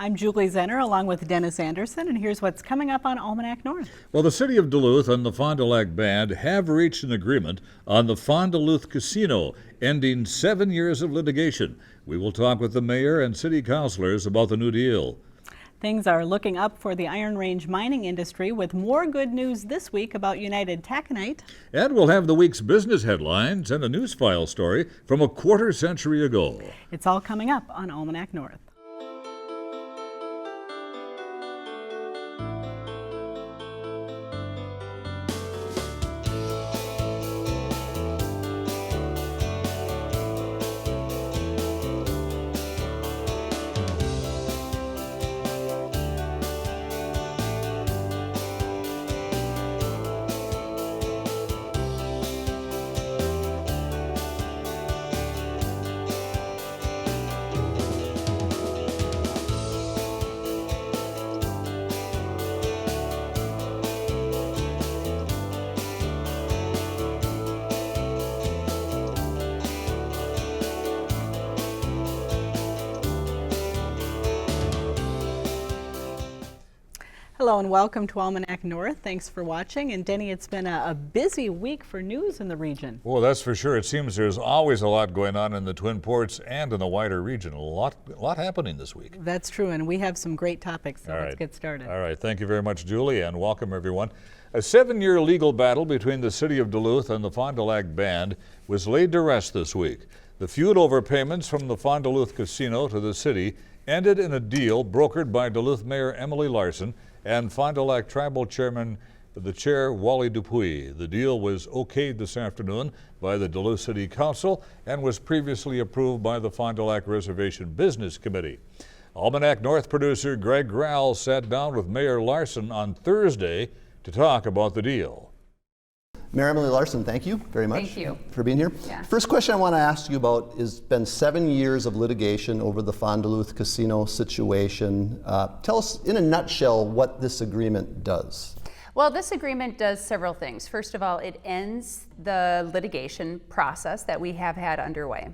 I'm Julie Zenner along with Dennis Anderson, and here's what's coming up on Almanac North. Well, the City of Duluth and the Fond du Lac Band have reached an agreement on the Fond du Lac Casino, ending 7 years of litigation. We will talk with the mayor and city councilors about the new deal. Things are looking up for the Iron Range mining industry with more good news this week about United Taconite. And we'll have the week's business headlines and a news file story from a quarter century ago. It's all coming up on Almanac North. Hello and welcome to Almanac North. Thanks for watching. And Denny, it's been a busy week for news in the region. Well, that's for sure. It seems there's always a lot going on in the Twin Ports and in the wider region. A lot happening this week. That's true, and we have some great topics, so All right. Let's get started. All right, thank you very much, Julie, and welcome everyone. A 7-year legal battle between the City of Duluth and the Fond du Lac Band was laid to rest this week. The feud over payments from the Fond du Lac Casino to the city ended in a deal brokered by Duluth Mayor Emily Larson and Fond du Lac Tribal Chairman, the Chair Wally Dupuy. The deal was okayed this afternoon by the Duluth City Council and was previously approved by the Fond du Lac Reservation Business Committee. Almanac North producer Greg Growell sat down with Mayor Larson on Thursday to talk about the deal. Mayor Emily Larson, thank you very much Thank you. for being here. Yeah. First question I want to ask you about is been 7 years of litigation over the Fond du Lac Casino situation. Tell us in a nutshell what this agreement does. Well, this agreement does several things. First of all, it ends the litigation process that we have had underway.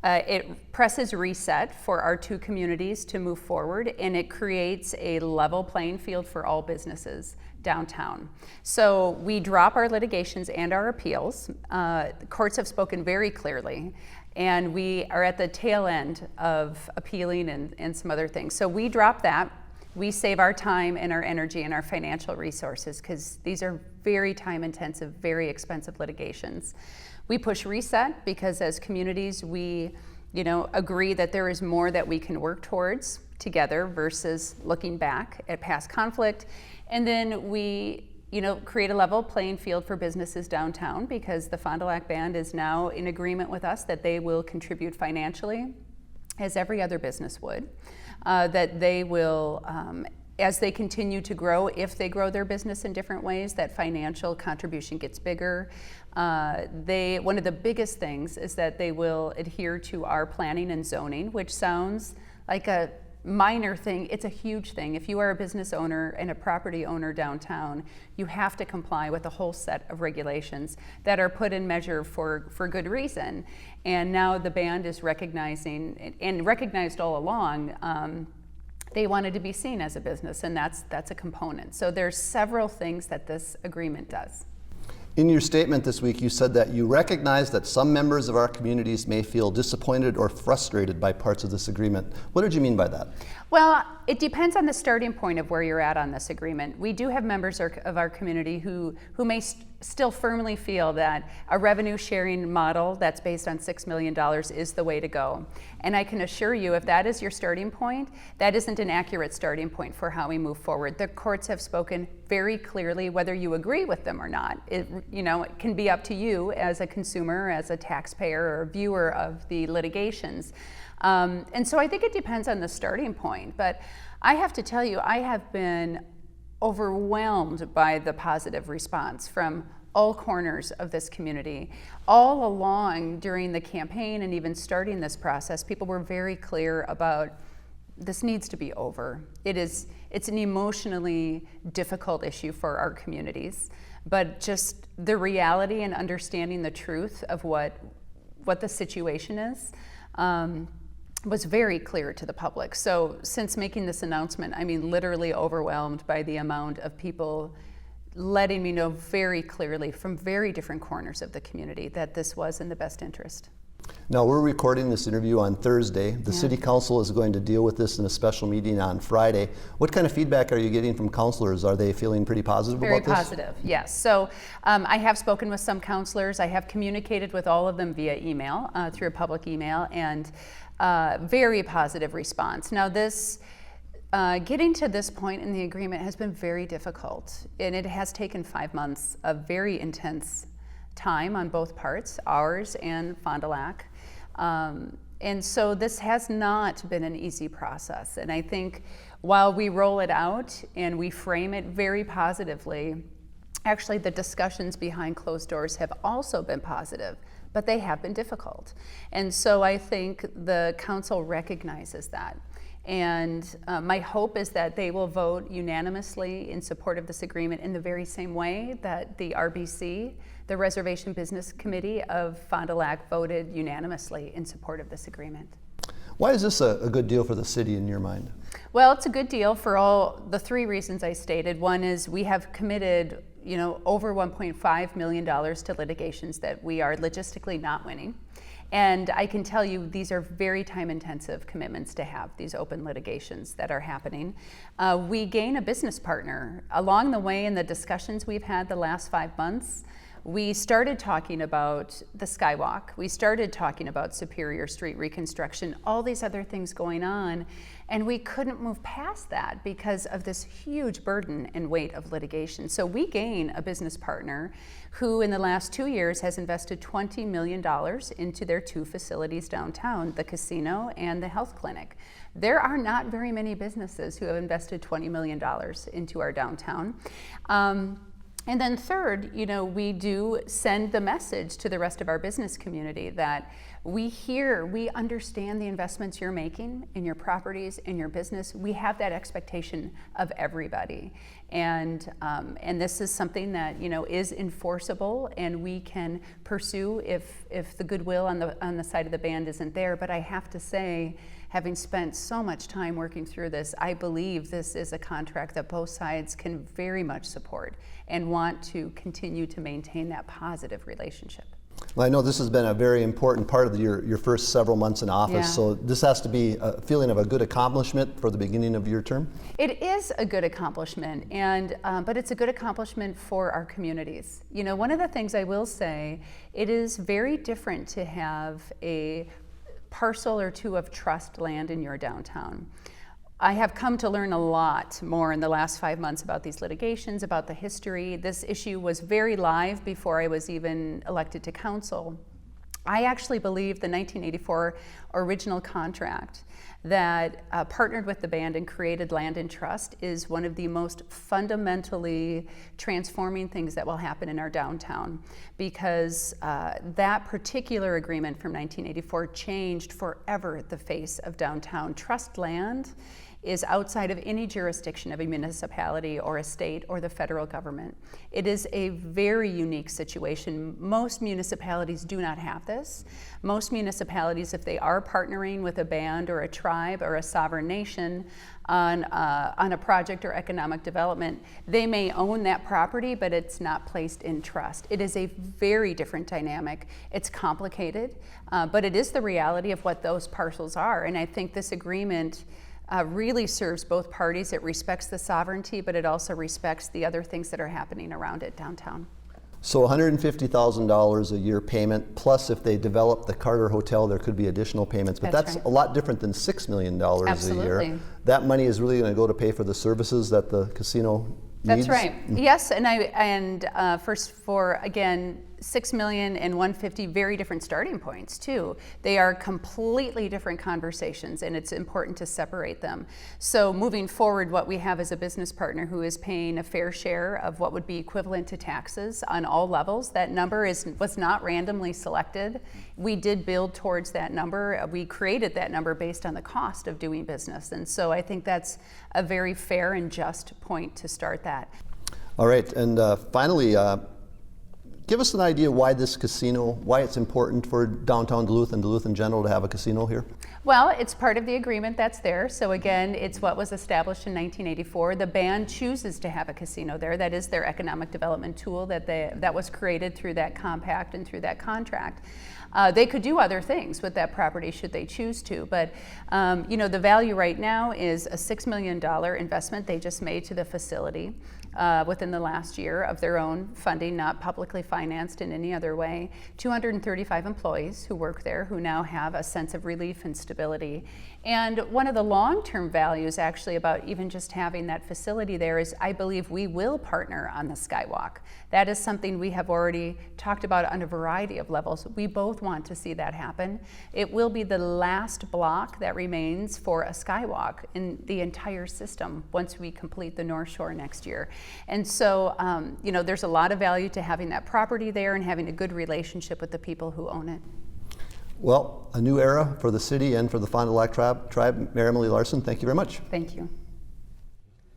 It presses reset for our two communities to move forward, and it creates a level playing field for all businesses downtown. So we drop our litigations and our appeals. The courts have spoken very clearly, and we are at the tail end of appealing and some other things. So we drop that. We save our time and our energy and our financial resources because these are very time intensive, very expensive litigations. We push reset because as communities we agree that there is more that we can work towards together versus looking back at past conflict. And then we create a level playing field for businesses downtown because the Fond du Lac Band is now in agreement with us that they will contribute financially as every other business would, that they will, as they continue to grow, if they grow their business in different ways, that financial contribution gets bigger. One of the biggest things is that they will adhere to our planning and zoning, which sounds like a minor thing. It's a huge thing. If you are a business owner and a property owner downtown, you have to comply with a whole set of regulations that are put in measure for good reason. And now the band is recognizing, and recognized all along, they wanted to be seen as a business, and that's a component. So there's several things that this agreement does. In your statement this week, you said that you recognize that some members of our communities may feel disappointed or frustrated by parts of this agreement. What did you mean by that? Well, it depends on the starting point of where you're at on this agreement. We do have members of our community who may still firmly feel that a revenue sharing model that's based on $6 million is the way to go. And I can assure you, if that is your starting point, that isn't an accurate starting point for how we move forward. The courts have spoken very clearly, whether you agree with them or not. It can be up to you as a consumer, as a taxpayer, or a viewer of the litigations. And so I think it depends on the starting point. But I have to tell you, I have been overwhelmed by the positive response from all corners of this community. All along during the campaign and even starting this process, people were very clear about this needs to be over. It's an emotionally difficult issue for our communities, but just the reality and understanding the truth of what the situation is. was very clear to the public. So since making this announcement, I mean, literally overwhelmed by the amount of people letting me know very clearly from very different corners of the community that this was in the best interest. Now, we're recording this interview on Thursday. The City Council is going to deal with this in a special meeting on Friday. What kind of feedback are you getting from councilors? Are they feeling pretty positive about this? Very positive, yes. So I have spoken with some councilors. I have communicated with all of them via email, through a public email, and very positive response. Now, this getting to this point in the agreement has been very difficult, and it has taken 5 months of very intense time on both parts, ours and Fond du Lac. And so this has not been an easy process. And I think while we roll it out and we frame it very positively, actually the discussions behind closed doors have also been positive, but they have been difficult. And so I think the council recognizes that. And my hope is that they will vote unanimously in support of this agreement in the very same way that the RBC, the Reservation Business Committee of Fond du Lac, voted unanimously in support of this agreement. Why is this a good deal for the city in your mind? Well, it's a good deal for all the three reasons I stated. One is we have committed, over $1.5 million to litigations that we are logistically not winning. And I can tell you these are very time-intensive commitments to have, these open litigations that are happening. We gain a business partner. Along the way in the discussions we've had the last 5 months, we started talking about the Skywalk. We started talking about Superior Street reconstruction, all these other things going on, and we couldn't move past that because of this huge burden and weight of litigation. So we gain a business partner who in the last 2 years has invested $20 million into their 2 facilities downtown, the casino and the health clinic. There are not very many businesses who have invested $20 million into our downtown. And then third, we do send the message to the rest of our business community that we understand the investments you're making in your properties, in your business. We have that expectation of everybody. And this is something that, is enforceable and we can pursue if the goodwill on the side of the band isn't there. But I have to say, having spent so much time working through this, I believe this is a contract that both sides can very much support and want to continue to maintain that positive relationship. Well, I know this has been a very important part of your first several months in office, so this has to be a feeling of a good accomplishment for the beginning of your term? It is a good accomplishment, but it's a good accomplishment for our communities. One of the things I will say, it is very different to have a parcel or 2 of trust land in your downtown. I have come to learn a lot more in the last 5 months about these litigations, about the history. This issue was very live before I was even elected to council. I actually believe the 1984 original contract that partnered with the band and created land in trust is one of the most fundamentally transforming things that will happen in our downtown, because that particular agreement from 1984 changed forever the face of downtown. Trust land is outside of any jurisdiction of a municipality or a state or the federal government. It is a very unique situation. Most municipalities do not have this. Most municipalities, if they are partnering with a band or a tribe or a sovereign nation on a project or economic development, they may own that property, but it's not placed in trust. It is a very different dynamic. It's complicated, but it is the reality of what those parcels are. And I think this agreement really serves both parties. It respects the sovereignty, but it also respects the other things that are happening around it downtown. So $150,000 a year payment, plus if they develop the Carter Hotel, there could be additional payments. But that's right. A lot different than $6 million Absolutely. a year. That money is really going to go to pay for the services that the casino needs? That's right. Yes, and first for, again, $6 million and $150, very different starting points too. They are completely different conversations, and it's important to separate them. So moving forward, what we have is a business partner who is paying a fair share of what would be equivalent to taxes on all levels. That number was not randomly selected. We did build towards that number. We created that number based on the cost of doing business, and so I think that's a very fair and just point to start that. All right, and finally, Give us an idea why this casino, why it's important for downtown Duluth and Duluth in general to have a casino here. Well, it's part of the agreement that's there. So again, it's what was established in 1984. The band chooses to have a casino there. That is their economic development tool that was created through that compact and through that contract. They could do other things with that property should they choose to, but the value right now is a $6 million investment they just made to the facility within the last year of their own funding, not publicly financed in any other way. 235 employees who work there who now have a sense of relief and stability. And one of the long-term values actually about even just having that facility there is I believe we will partner on the Skywalk. That is something we have already talked about on a variety of levels. We both want to see that happen. It will be the last block that remains for a Skywalk in the entire system once we complete the North Shore next year. And so, there's a lot of value to having that property there and having a good relationship with the people who own it. Well, a new era for the city and for the Fond du Lac tribe. Mayor Emily Larson, thank you very much. Thank you.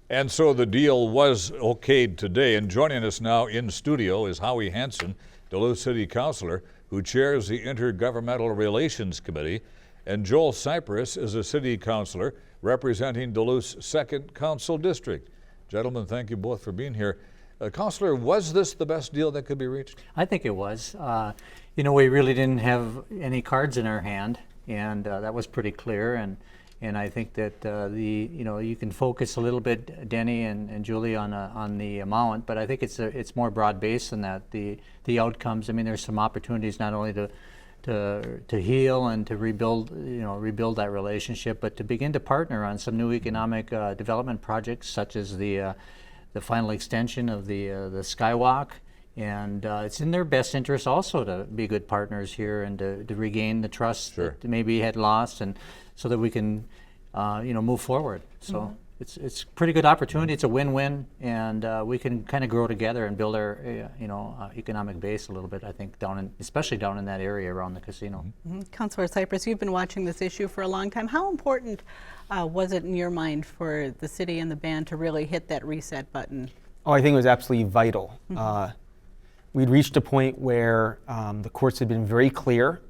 And so the deal was okayed today. And joining us now in studio is Howie Hanson, Duluth City Councilor, who chairs the Intergovernmental Relations Committee. And Joel Cypress is a city councilor representing Duluth's 2nd Council District. Gentlemen, thank you both for being here. Councilor, was this the best deal that could be reached? I think it was. We really didn't have any cards in our hand, and that was pretty clear. And I think that you can focus a little bit, Denny and Julie, on the amount, but I think it's more broad based than that. The outcomes. I mean, there's some opportunities not only to heal and to rebuild that relationship, but to begin to partner on some new economic development projects, such as the final extension of the Skywalk. And it's in their best interest also to be good partners here and to regain the trust that they maybe had lost, and so that we can move forward. So it's a pretty good opportunity. It's a win-win, and we can kind of grow together and build our economic base a little bit, I think, especially down in that area around the casino. Councilor Cypress, you've been watching this issue for a long time. How important was it in your mind for the city and the band to really hit that reset button? Oh, I think it was absolutely vital. We'd reached a point where the courts had been very clear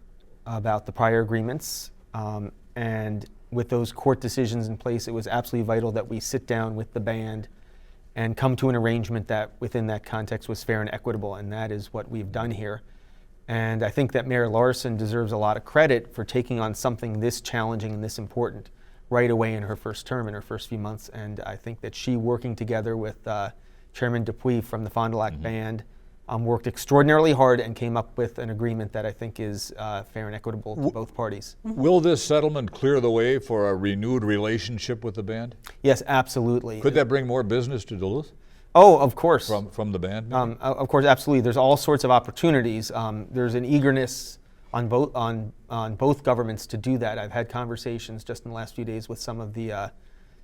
about the prior agreements, and with those court decisions in place, it was absolutely vital that we sit down with the band and come to an arrangement that within that context was fair and equitable, and that is what we've done here. And I think that Mayor Larson deserves a lot of credit for taking on something this challenging and this important right away in her first term, in her first few months. And I think that she, working together with Chairman Dupuis from the Fond du Lac Band, worked extraordinarily hard and came up with an agreement that I think is fair and equitable to both parties. Will this settlement clear the way for a renewed relationship with the band? Yes, absolutely. Could that bring more business to Duluth? Oh, of course. From the band? Of course, absolutely. There's all sorts of opportunities. There's an eagerness on both governments to do that. I've had conversations just in the last few days with some of the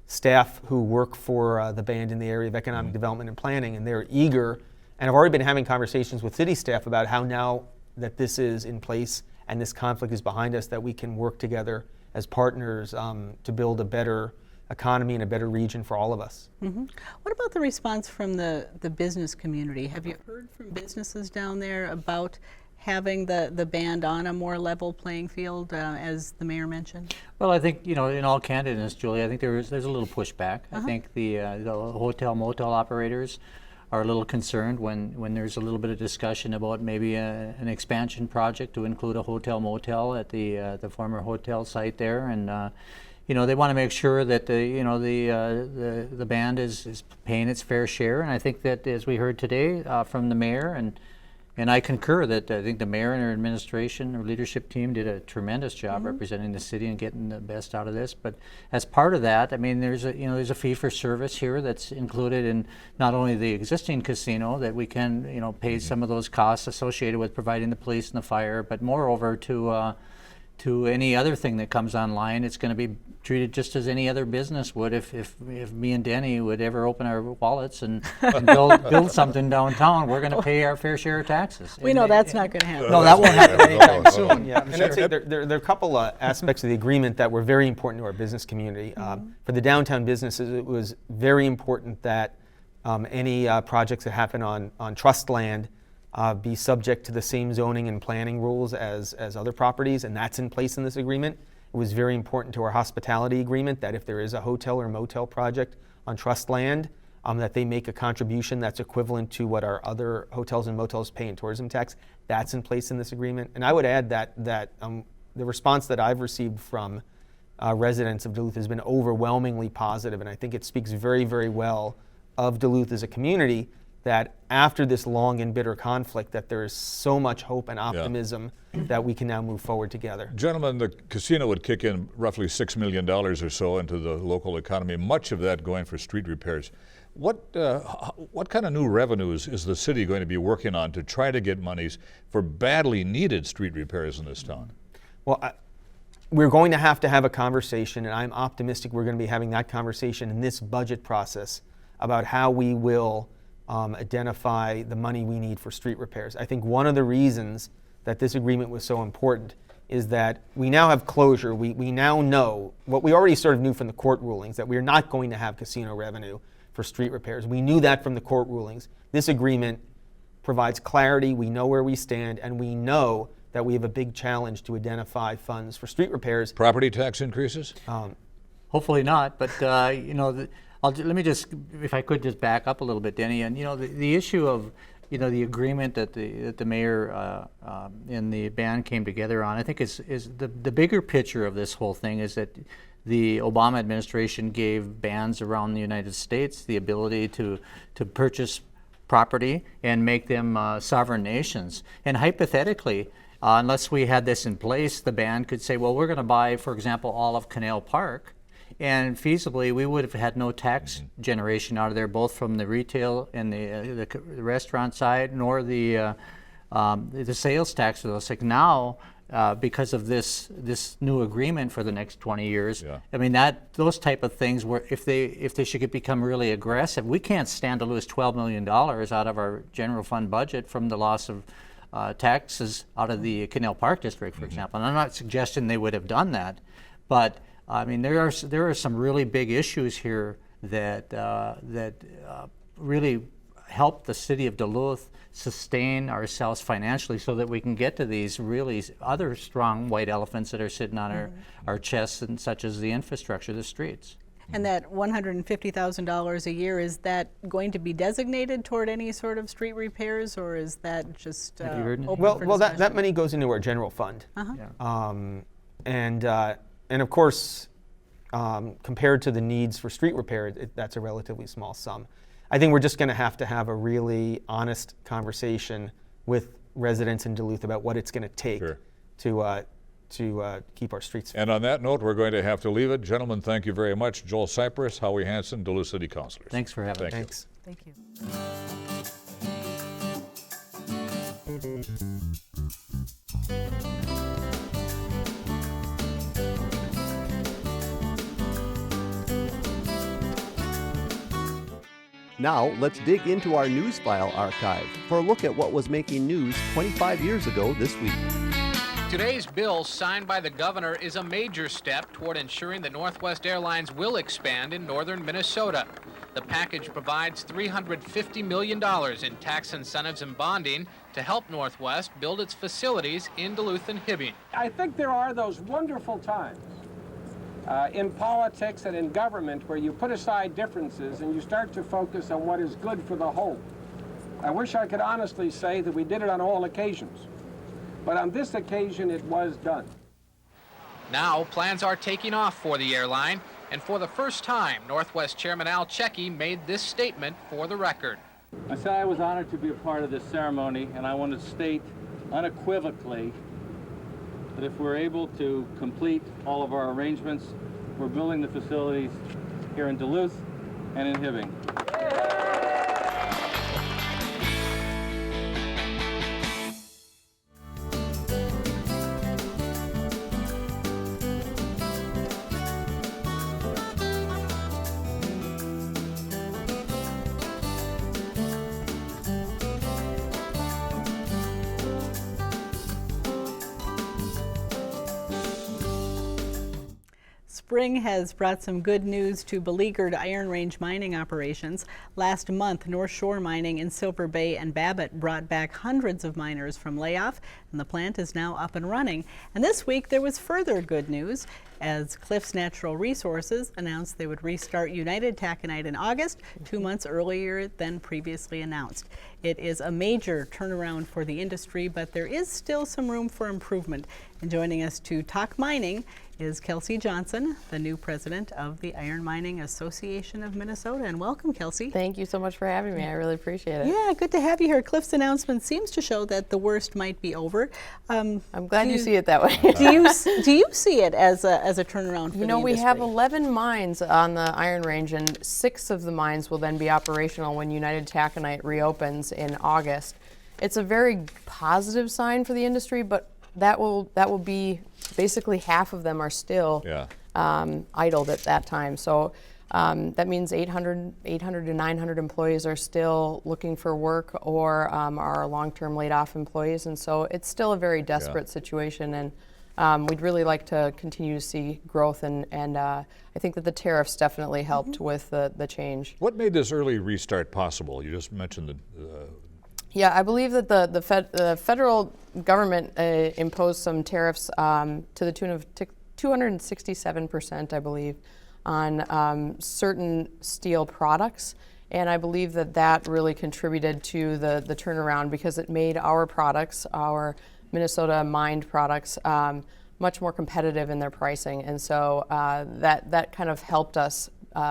staff who work for the band in the area of economic development and planning, and they're eager. And I've already been having conversations with city staff about how now that this is in place and this conflict is behind us, that we can work together as partners to build a better economy and a better region for all of us. What about the response from the business community? Have you heard from businesses down there about having the band on a more level playing field, as the mayor mentioned? Well, I think, in all candidness, Julie, I think there's a little pushback. I think the hotel motel operators are a little concerned when there's a little bit of discussion about maybe an expansion project to include a hotel motel at the former hotel site there, and they want to make sure that the band is paying its fair share. And I think that, as we heard today from the mayor, and I concur that I think the mayor and her administration or leadership team did a tremendous job representing the city and getting the best out of this. But as part of that, I mean, there's a fee for service here that's included in not only the existing casino, that we can pay some of those costs associated with providing the police and the fire, but moreover to any other thing that comes online. It's going to be treated just as any other business would if me and Denny would ever open our wallets and build something downtown. We're going to pay our fair share of taxes. We know that's not going to happen. No, that won't happen anytime soon. Yeah, and I'd say there are a couple aspects of the agreement that were very important to our business community. For the downtown businesses, it was very important that any projects that happen on trust land be subject to the same zoning and planning rules as other properties, and that's in place in this agreement. It was very important to our hospitality agreement that if there is a hotel or motel project on trust land, that they make a contribution that's equivalent to what our other hotels and motels pay in tourism tax. That's in place in this agreement. And I would add that the response that I've received from residents of Duluth has been overwhelmingly positive, and I think it speaks very, very well of Duluth as a community that after this long and bitter conflict that there is so much hope and optimism that we can now move forward together. Gentlemen, the casino would kick in roughly $6 million or so into the local economy, much of that going for street repairs. What kind of new revenues is the city going to be working on to try to get monies for badly needed street repairs in this town? Well, we're going to have a conversation, and I'm optimistic we're going to be having that conversation in this budget process about how we will identify the money we need for street repairs. I think one of the reasons that this agreement was so important is that we now have closure. We now know what we already sort of knew from the court rulings, that we're not going to have casino revenue for street repairs. We knew that from the court rulings. This agreement provides clarity. We know where we stand, and we know that we have a big challenge to identify funds for street repairs. Property tax increases? Hopefully not, but let me just, if I could just back up a little bit, Denny, and the issue of the agreement that the mayor and the band came together on, I think is the bigger picture of this whole thing is that the Obama administration gave bands around the United States the ability to purchase property and make them sovereign nations. And hypothetically, unless we had this in place, the band could say, well, we're going to buy, for example, all of Canal Park. And feasibly, we would have had no tax generation out of there, both from the retail and the restaurant side, nor the sales tax for those things. Now, because of this new agreement for the next 20 years, I mean those type of things, where if they should become really aggressive, we can't stand to lose $12 million out of our general fund budget from the loss of taxes out of the Canal Park district, for example. And I'm not suggesting they would have done that, but I mean, there are some really big issues here that really help the city of Duluth sustain ourselves financially, so that we can get to these really other strong white elephants that are sitting on our chests, and such as the infrastructure, the streets. And that $150,000 a year, is that going to be designated toward any sort of street repairs, or is that just Have you heard anything? open for Well, that discussion? money goes into our general fund. Uh-huh. And of course, compared to the needs for street repair, that's a relatively small sum. I think we're just going to have a really honest conversation with residents in Duluth about what it's going to take to keep our streets. And on that note, we're going to have to leave it. Gentlemen, thank you very much. Joel Cypress, Howie Hanson, Duluth City Councilors. Thanks for having us. Thanks. Thank you. Now, let's dig into our news file archive for a look at what was making news 25 years ago this week. Today's bill, signed by the governor, is a major step toward ensuring that Northwest Airlines will expand in northern Minnesota. The package provides $350 million in tax incentives and bonding to help Northwest build its facilities in Duluth and Hibbing. I think there are those wonderful times in politics and in government where you put aside differences and you start to focus on what is good for the whole. I wish I could honestly say that we did it on all occasions, but on this occasion it was done. Now, plans are taking off for the airline, and for the first time, Northwest Chairman Al Checky made this statement for the record. I said I was honored to be a part of this ceremony, and I want to state unequivocally that if we're able to complete all of our arrangements, we're building the facilities here in Duluth and in Hibbing. spring has brought some good news to beleaguered Iron Range mining operations. Last month, North Shore Mining in Silver Bay and Babbitt brought back hundreds of miners from layoff, and the plant is now up and running. And this week, there was further good news as Cliffs Natural Resources announced they would restart United Taconite in August, 2 months earlier than previously announced. It is a major turnaround for the industry, but there is still some room for improvement. And joining us to talk mining is Kelsey Johnson, the new president of the Iron Mining Association of Minnesota. And welcome, Kelsey. Thank you so much for having me. I really appreciate it. Yeah, good to have you here. Cliff's announcement seems to show that the worst might be over. I'm glad you see it that way. do you see it as a turnaround for the industry? We have 11 mines on the Iron Range, and 6 of the mines will then be operational when United Taconite reopens in August. It's a very positive sign for the industry, but that will be basically half of them are still idled at that time. So that means 800 to 900 employees are still looking for work or are long-term laid-off employees, and so it's still a very desperate situation. And we'd really like to continue to see growth, and I think that the tariffs definitely helped with the change. What made this early restart possible? You just mentioned the Yeah, I believe that the federal government imposed some tariffs to the tune of 267%, I believe, on certain steel products. And I believe that that really contributed to the turnaround because it made our products, our Minnesota mined products, much more competitive in their pricing. And so that kind of helped us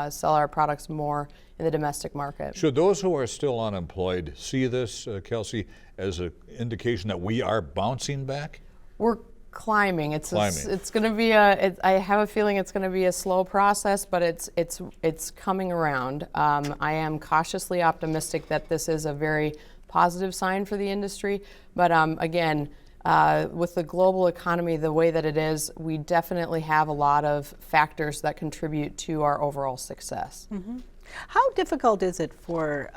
sell our products more in the domestic market. Should those who are still unemployed see this, Kelsey, as an indication that we are bouncing back? We're climbing. It's going to be I have a feeling it's going to be a slow process, but it's coming around. I am cautiously optimistic that this is a very positive sign for the industry. But again, with the global economy the way that it is, we definitely have a lot of factors that contribute to our overall success. Mm-hmm. How difficult is it for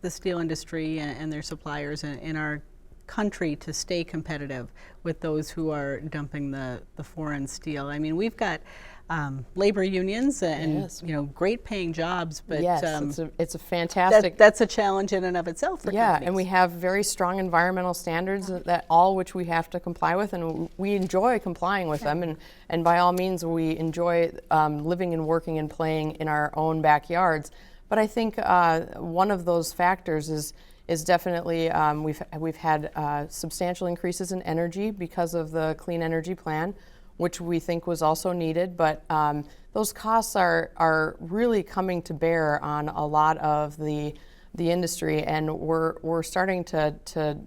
the steel industry and their suppliers in our country to stay competitive with those who are dumping the foreign steel? I mean, we've got labor unions and great paying jobs, but it's a fantastic. That's a challenge in and of itself for companies. And we have very strong environmental standards that which we have to comply with, and we enjoy complying with them. And by all means, we enjoy living and working and playing in our own backyards. But I think one of those factors is definitely we've had substantial increases in energy because of the Clean Energy Plan, which we think was also needed, but those costs are really coming to bear on a lot of the industry, and we're starting to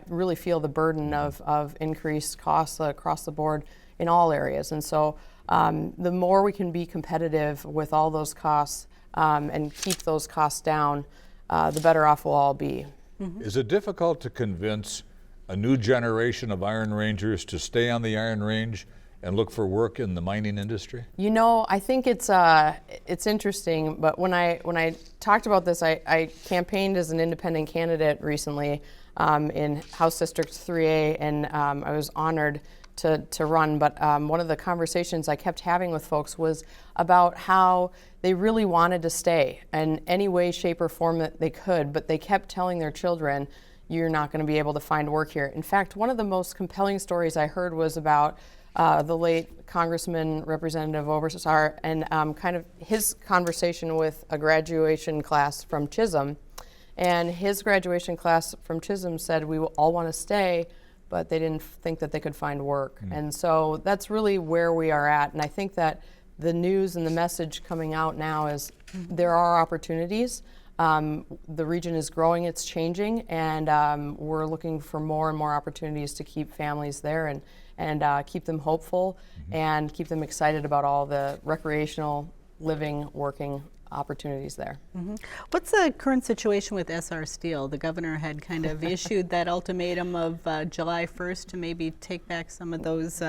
really feel the burden of increased costs across the board in all areas. And so the more we can be competitive with all those costs and keep those costs down, the better off we'll all be. Mm-hmm. Is it difficult to convince a new generation of Iron Rangers to stay on the Iron Range and look for work in the mining industry? I think it's interesting, but when I talked about this, I campaigned as an independent candidate recently in House District 3A, and I was honored to run. But one of the conversations I kept having with folks was about how they really wanted to stay in any way, shape, or form that they could, but they kept telling their children, you're not going to be able to find work here. In fact, one of the most compelling stories I heard was about the late Congressman Representative Oberstar and kind of his conversation with a graduation class from Chisholm. And his graduation class from Chisholm said, we all want to stay, but they didn't think that they could find work. And so that's really where we are at. And I think that the news and the message coming out now is there are opportunities. The region is growing, it's changing, and we're looking for more and more opportunities to keep families there and keep them hopeful and keep them excited about all the recreational living, working opportunities there. Mm-hmm. What's the current situation with SR Steel? The governor had kind of issued that ultimatum of July 1st to maybe take back some of those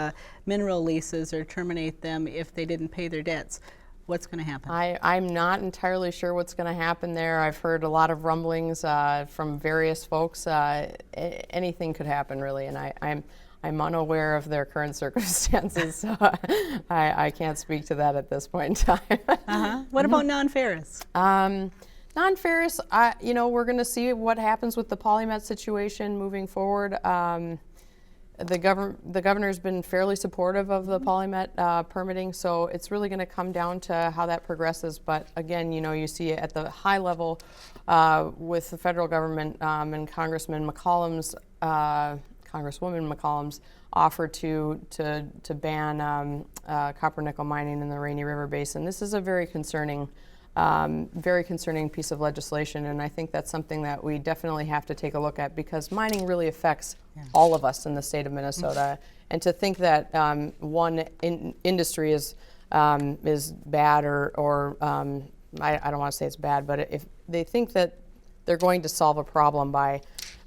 mineral leases or terminate them if they didn't pay their debts. What's going to happen? I'm not entirely sure what's going to happen there. I've heard a lot of rumblings from various folks. Anything could happen, really, and I'm unaware of their current circumstances, so I can't speak to that at this point in time. What about non-ferrous? Non-ferrous, we're going to see what happens with the polymet situation moving forward. The governor's been fairly supportive of the polymet permitting, so it's really going to come down to how that progresses. But again, you see it at the high level with the federal government and Congresswoman McCollum's offer to ban copper nickel mining in the Rainy River Basin. This is a very concerning piece of legislation, and I think that's something that we definitely have to take a look at, because mining really affects all of us in the state of Minnesota. And to think that one industry is bad, or I don't want to say it's bad, but if they think that they're going to solve a problem by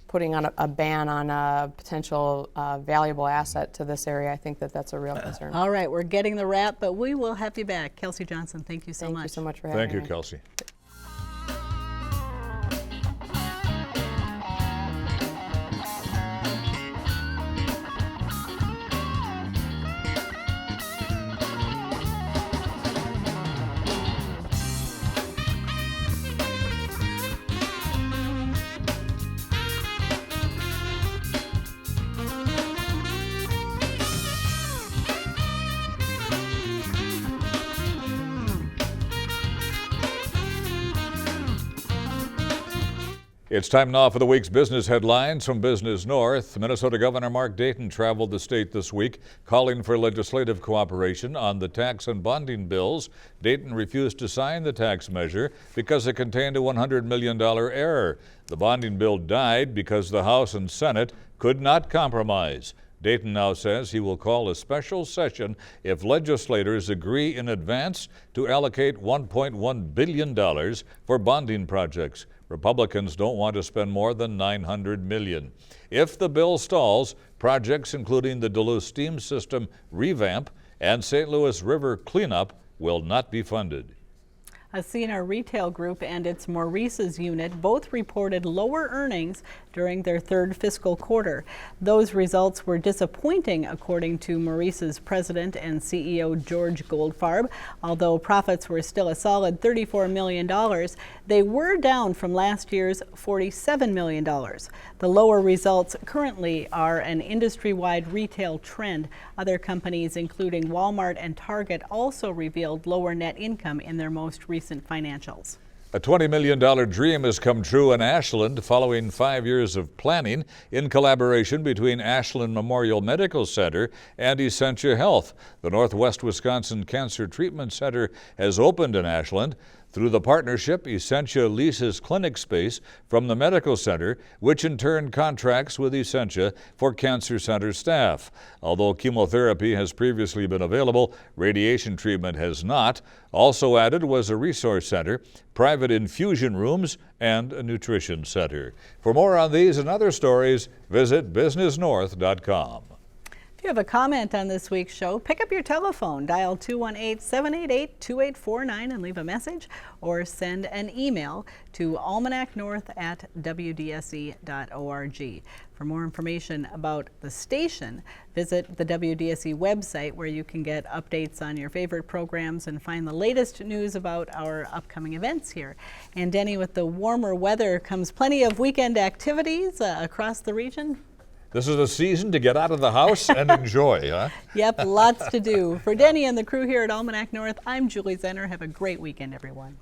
putting on a ban on a potential valuable asset to this area, I think that that's a real concern. All right, we're getting the wrap, but we will have you back. Kelsey Johnson, thank you so much. Thank you so much for having me. Thank you, Kelsey. It's time now for the week's business headlines from Business North. Minnesota Governor Mark Dayton traveled the state this week, calling for legislative cooperation on the tax and bonding bills. Dayton refused to sign the tax measure because it contained a $100 million error. The bonding bill died because the House and Senate could not compromise. Dayton now says he will call a special session if legislators agree in advance to allocate $1.1 billion for bonding projects. Republicans don't want to spend more than $900 million. If the bill stalls, projects including the Duluth steam system revamp and St. Louis River cleanup will not be funded. A C&R Retail Group and its Maurice's unit both reported lower earnings during their third fiscal quarter. Those results were disappointing, according to Maurice's president and CEO George Goldfarb. Although profits were still a solid $34 million, they were down from last year's $47 million. The lower results currently are an industry-wide retail trend. Other companies, including Walmart and Target, also revealed lower net income in their most recent financials. A $20 million dream has come true in Ashland following 5 years of planning in collaboration between Ashland Memorial Medical Center and Essentia Health. The Northwest Wisconsin Cancer Treatment Center has opened in Ashland. Through the partnership, Essentia leases clinic space from the medical center, which in turn contracts with Essentia for cancer center staff. Although chemotherapy has previously been available, radiation treatment has not. Also added was a resource center, private infusion rooms, and a nutrition center. For more on these and other stories, visit businessnorth.com. If you have a comment on this week's show, pick up your telephone, dial 218-788-2849 and leave a message, or send an email to almanacnorth@wdse.org. For more information about the station, visit the WDSE website, where you can get updates on your favorite programs and find the latest news about our upcoming events here. And Denny, with the warmer weather comes plenty of weekend activities across the region. This is a season to get out of the house and enjoy, huh? Yep, lots to do. For Denny and the crew here at Almanac North, I'm Julie Zenner. Have a great weekend, everyone.